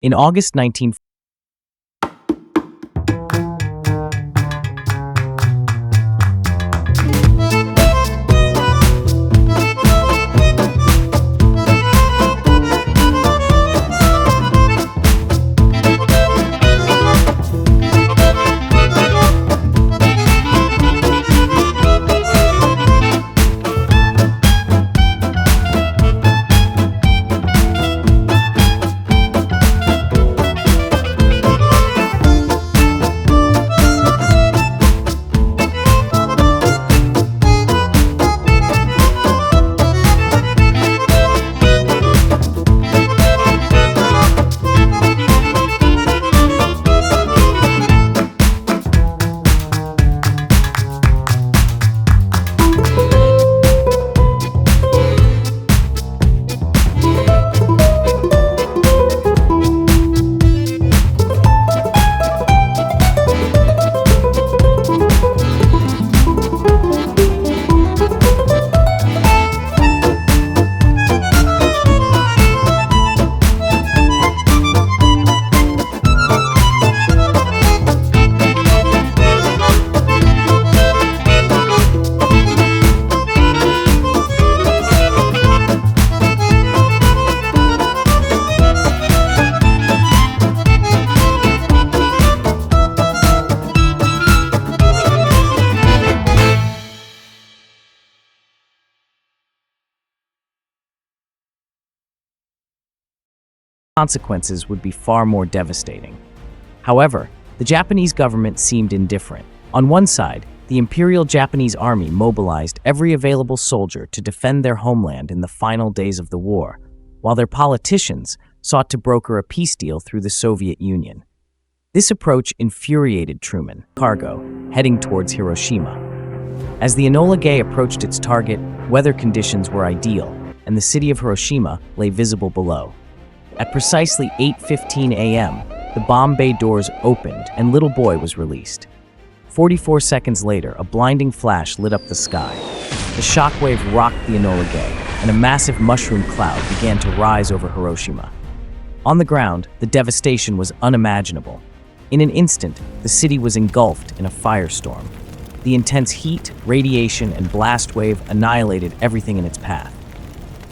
In August 1940, consequences would be far more devastating. However, the Japanese government seemed indifferent. On one side, the Imperial Japanese Army mobilized every available soldier to defend their homeland in the final days of the war, while their politicians sought to broker a peace deal through the Soviet Union. This approach infuriated Truman, cargo, heading towards Hiroshima. As the Enola Gay approached its target, weather conditions were ideal, and the city of Hiroshima lay visible below. At precisely 8:15 a.m., the bomb bay doors opened and Little Boy was released. 44 seconds later, a blinding flash lit up the sky. The shockwave rocked the Enola Gay, and a massive mushroom cloud began to rise over Hiroshima. On the ground, the devastation was unimaginable. In an instant, the city was engulfed in a firestorm. The intense heat, radiation, and blast wave annihilated everything in its path.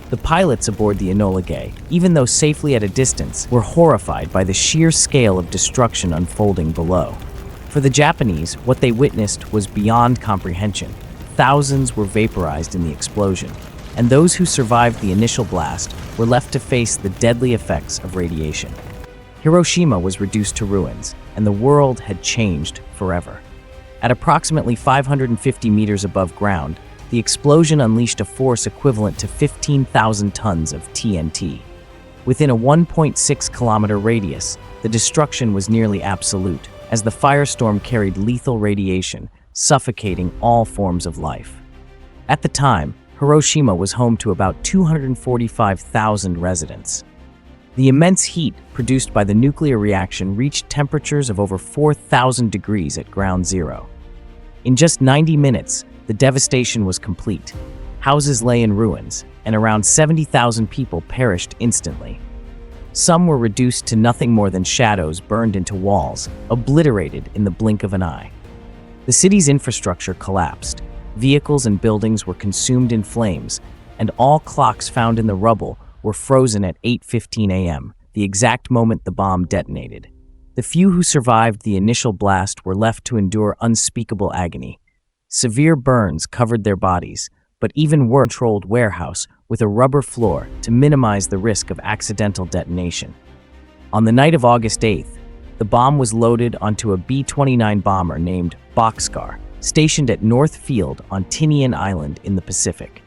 The pilots aboard the Enola Gay, even though safely at a distance, were horrified by the sheer scale of destruction unfolding below. For the Japanese, what they witnessed was beyond comprehension. Thousands were vaporized in the explosion, and those who survived the initial blast were left to face the deadly effects of radiation. Hiroshima was reduced to ruins, and the world had changed forever. At approximately 550 meters above ground, the explosion unleashed a force equivalent to 15,000 tons of TNT. Within a 1.6-kilometer radius, the destruction was nearly absolute, as the firestorm carried lethal radiation, suffocating all forms of life. At the time, Hiroshima was home to about 245,000 residents. The immense heat produced by the nuclear reaction reached temperatures of over 4,000 degrees at ground zero. In just 90 minutes, the devastation was complete. Houses lay in ruins, and around 70,000 people perished instantly. Some were reduced to nothing more than shadows burned into walls, obliterated in the blink of an eye. The city's infrastructure collapsed. Vehicles and buildings were consumed in flames, and all clocks found in the rubble were frozen at 8:15 a.m., the exact moment the bomb detonated. The few who survived the initial blast were left to endure unspeakable agony. Severe burns covered their bodies, but even worse, controlled warehouse with a rubber floor to minimize the risk of accidental detonation. On the night of August 8th, the bomb was loaded onto a B-29 bomber named Boxcar, stationed at North Field on Tinian Island in the Pacific.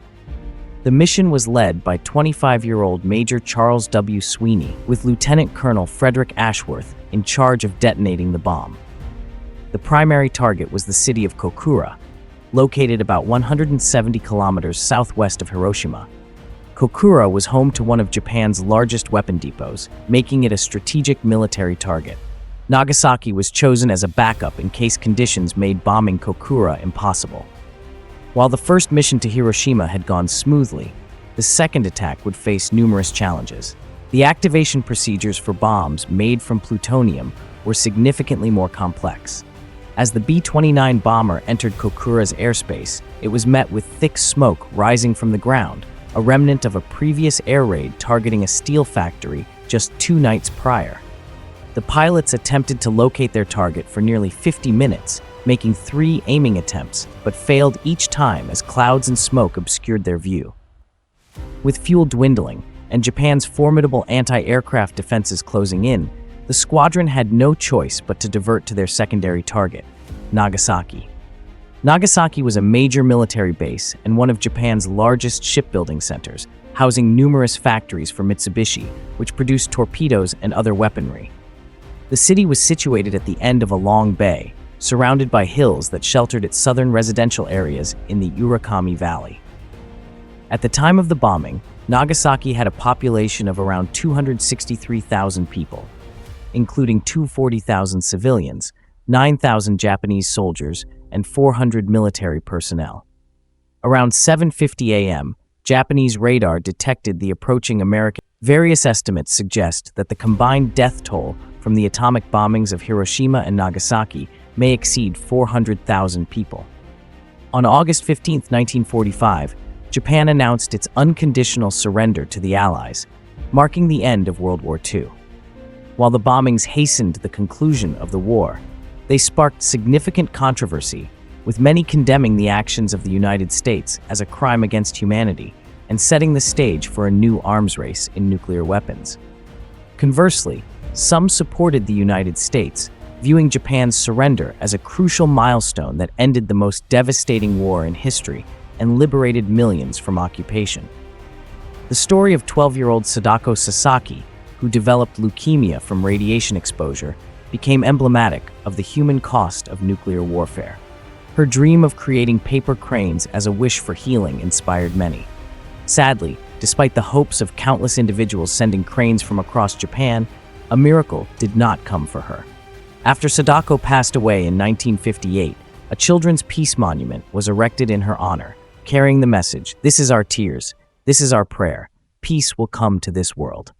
The mission was led by 25-year-old Major Charles W. Sweeney, with Lieutenant Colonel Frederick Ashworth in charge of detonating the bomb. The primary target was the city of Kokura, located about 170 kilometers southwest of Hiroshima. Kokura was home to one of Japan's largest weapon depots, making it a strategic military target. Nagasaki was chosen as a backup in case conditions made bombing Kokura impossible. While the first mission to Hiroshima had gone smoothly, the second attack would face numerous challenges. The activation procedures for bombs made from plutonium were significantly more complex. As the B-29 bomber entered Kokura's airspace, it was met with thick smoke rising from the ground, a remnant of a previous air raid targeting a steel factory just 2 nights prior. The pilots attempted to locate their target for nearly 50 minutes, making 3 aiming attempts, but failed each time as clouds and smoke obscured their view. With fuel dwindling and Japan's formidable anti-aircraft defenses closing in, the squadron had no choice but to divert to their secondary target, Nagasaki. Nagasaki was a major military base and one of Japan's largest shipbuilding centers, housing numerous factories for Mitsubishi, which produced torpedoes and other weaponry. The city was situated at the end of a long bay, surrounded by hills that sheltered its southern residential areas in the Urakami Valley. At the time of the bombing, Nagasaki had a population of around 263,000 people, including 240,000 civilians, 9,000 Japanese soldiers, and 400 military personnel. Around 7:50 a.m., Japanese radar detected the approaching American. Various estimates suggest that the combined death toll from the atomic bombings of Hiroshima and Nagasaki may exceed 400,000 people. On August 15, 1945, Japan announced its unconditional surrender to the Allies, marking the end of World War II. While the bombings hastened the conclusion of the war, they sparked significant controversy, with many condemning the actions of the United States as a crime against humanity and setting the stage for a new arms race in nuclear weapons. Conversely, some supported the United States, viewing Japan's surrender as a crucial milestone that ended the most devastating war in history and liberated millions from occupation. The story of 12-year-old Sadako Sasaki, who developed leukemia from radiation exposure, became emblematic of the human cost of nuclear warfare. Her dream of creating paper cranes as a wish for healing inspired many. Sadly, despite the hopes of countless individuals sending cranes from across Japan, a miracle did not come for her. After Sadako passed away in 1958, a children's peace monument was erected in her honor, carrying the message, "This is our tears, this is our prayer, peace will come to this world."